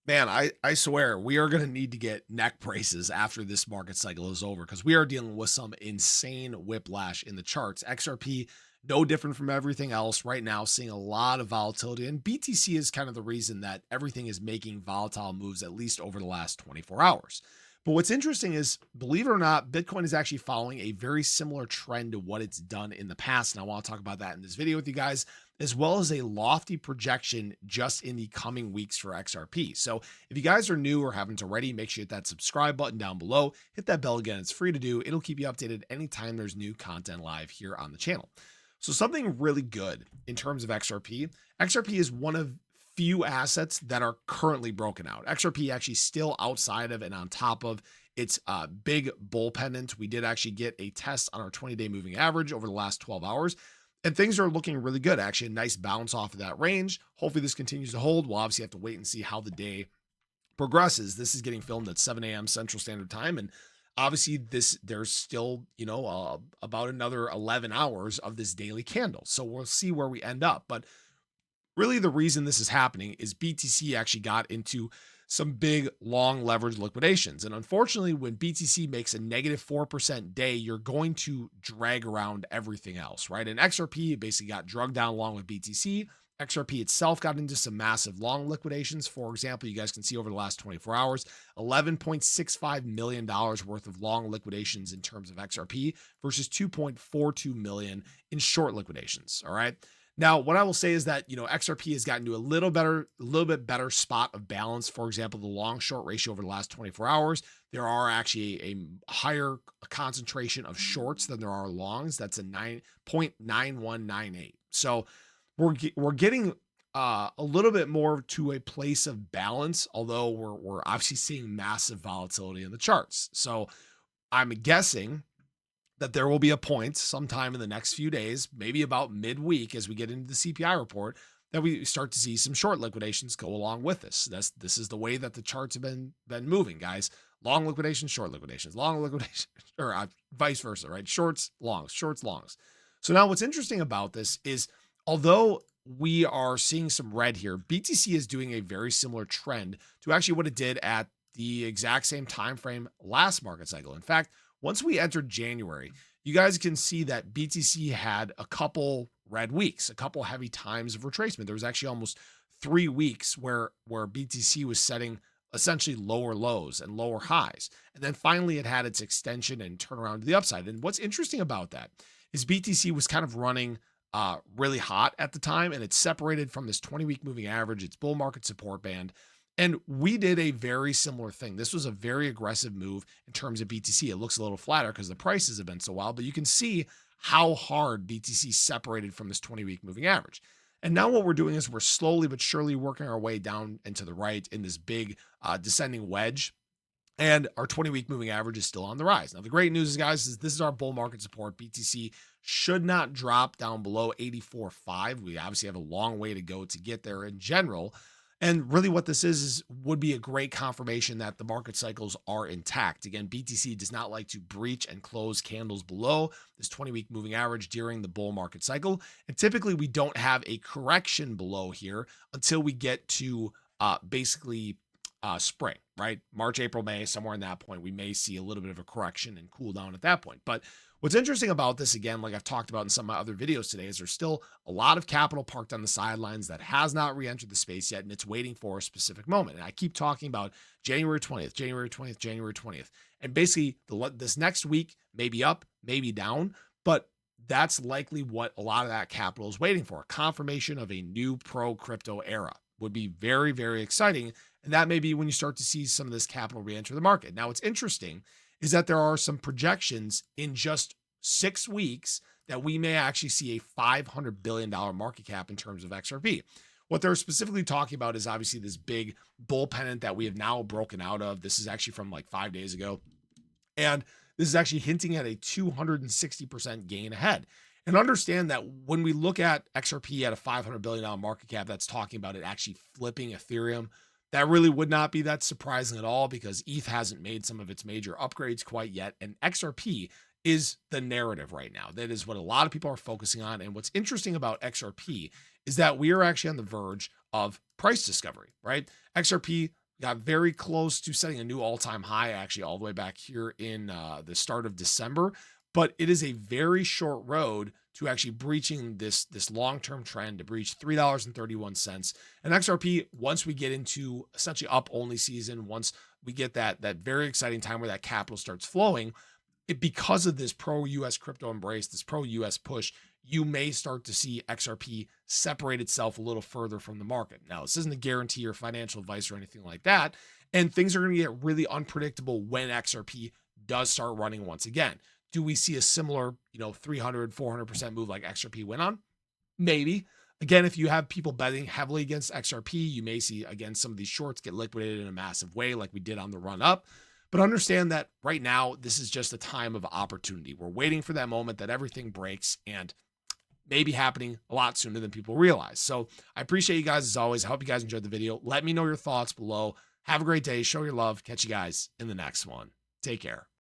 Man, I swear we are going to need to get neck braces after this market cycle is over because we are dealing with some insane whiplash in the charts. XRP, no different from everything else right now, seeing a lot of volatility. And BTC is kind of the reason that everything is making volatile moves, at least over the last 24 hours. But what's interesting is, believe it or not, Bitcoin is actually following a very similar trend to what it's done in the past. And I want to talk about that in this video with you guys, as well as a lofty projection just in the coming weeks for XRP. So if you guys are new or haven't already, make sure you hit that subscribe button down below. Hit that bell again. It's free to do. It'll keep you updated anytime there's new content live here on the channel. So something really good in terms of XRP. XRP is one of few assets that are currently broken out. XRP actually still outside of and on top of its big bull pennant. We did actually get a test on our 20-day moving average over the last 12 hours. And things are looking really good. Actually, a nice bounce off of that range. Hopefully this continues to hold. We'll obviously have to wait and see how the day progresses. This is getting filmed at 7 a.m. Central Standard Time. And obviously there's still, about another 11 hours of this daily candle. So we'll see where we end up. But really the reason this is happening is BTC actually got into some big long leverage liquidations. And unfortunately, when BTC makes a negative 4% day, you're going to drag around everything else, right? And XRP basically got drugged down along with BTC. XRP itself got into some massive long liquidations. For example, you guys can see over the last 24 hours, $11.65 million worth of long liquidations in terms of XRP versus 2.42 million in short liquidations. All right. Now, what I will say is that, XRP has gotten to a little bit better spot of balance. For example, the long short ratio over the last 24 hours, there are actually a higher concentration of shorts than there are longs. That's a 9.9198. So we're getting a little bit more to a place of balance, although we're obviously seeing massive volatility in the charts. So I'm guessing that there will be a point sometime in the next few days, maybe about midweek as we get into the CPI report, that we start to see some short liquidations go along with this. This is the way that the charts have been moving, guys. Long liquidations, short liquidations, long liquidations, or vice versa, right? Shorts, longs, shorts, longs. So now what's interesting about this is, although we are seeing some red here, BTC is doing a very similar trend to actually what it did at the exact same time frame last market cycle. In fact, once we entered January, you guys can see that BTC had a couple red weeks, a couple heavy times of retracement. There was actually almost 3 weeks where BTC was setting essentially lower lows and lower highs. And then finally it had its extension and turnaround to the upside. And what's interesting about that is BTC was kind of running really hot at the time, and it's separated from this 20-week moving average, its bull market support band. And we did a very similar thing. This was a very aggressive move in terms of BTC. It looks a little flatter because the prices have been so wild, but you can see how hard BTC separated from this 20-week moving average. And now what we're doing is we're slowly but surely working our way down and to the right in this big descending wedge. And our 20-week moving average is still on the rise. Now, the great news is, guys, is this is our bull market support. BTC should not drop down below 84.5. We obviously have a long way to go to get there in general. And really what this is would be a great confirmation that the market cycles are intact. Again, BTC does not like to breach and close candles below this 20-week moving average during the bull market cycle. And typically we don't have a correction below here until we get to basically spring, right? March, April, May, somewhere in that point, we may see a little bit of a correction and cool down at that point. But what's interesting about this, again, like I've talked about in some of my other videos today, is there's still a lot of capital parked on the sidelines that has not re-entered the space yet, and it's waiting for a specific moment. And I keep talking about January 20th, January 20th, January 20th. And basically, this next week may be up, maybe down, but that's likely what a lot of that capital is waiting for. Confirmation of a new pro-crypto era would be very, very exciting. And that may be when you start to see some of this capital re-enter the market. Now, what's interesting is that there are some projections in just 6 weeks that we may actually see a $500 billion market cap in terms of XRP. What they're specifically talking about is obviously this big bull pennant that we have now broken out of. This is actually from like 5 days ago. And this is actually hinting at a 260% gain ahead. And understand that when we look at XRP at a $500 billion market cap, that's talking about it actually flipping Ethereum. That really would not be that surprising at all because ETH hasn't made some of its major upgrades quite yet. And XRP is the narrative right now. That is what a lot of people are focusing on. And what's interesting about XRP is that we are actually on the verge of price discovery, right? XRP got very close to setting a new all-time high, actually, all the way back here in the start of December. But it is a very short road to actually breaching this long-term trend to breach $3.31. And XRP, once we get into essentially up-only season, once we get that very exciting time where that capital starts flowing, because of this pro US crypto embrace, this pro US push, you may start to see XRP separate itself a little further from the market. Now, this isn't a guarantee or financial advice or anything like that. And things are going to get really unpredictable when XRP does start running once again. Do we see a similar, 300, 400% move like XRP went on? Maybe. Again, if you have people betting heavily against XRP, you may see, again, some of these shorts get liquidated in a massive way like we did on the run up. But understand that right now, this is just a time of opportunity. We're waiting for that moment that everything breaks, and maybe happening a lot sooner than people realize. So I appreciate you guys as always. I hope you guys enjoyed the video. Let me know your thoughts below. Have a great day. Show your love. Catch you guys in the next one. Take care.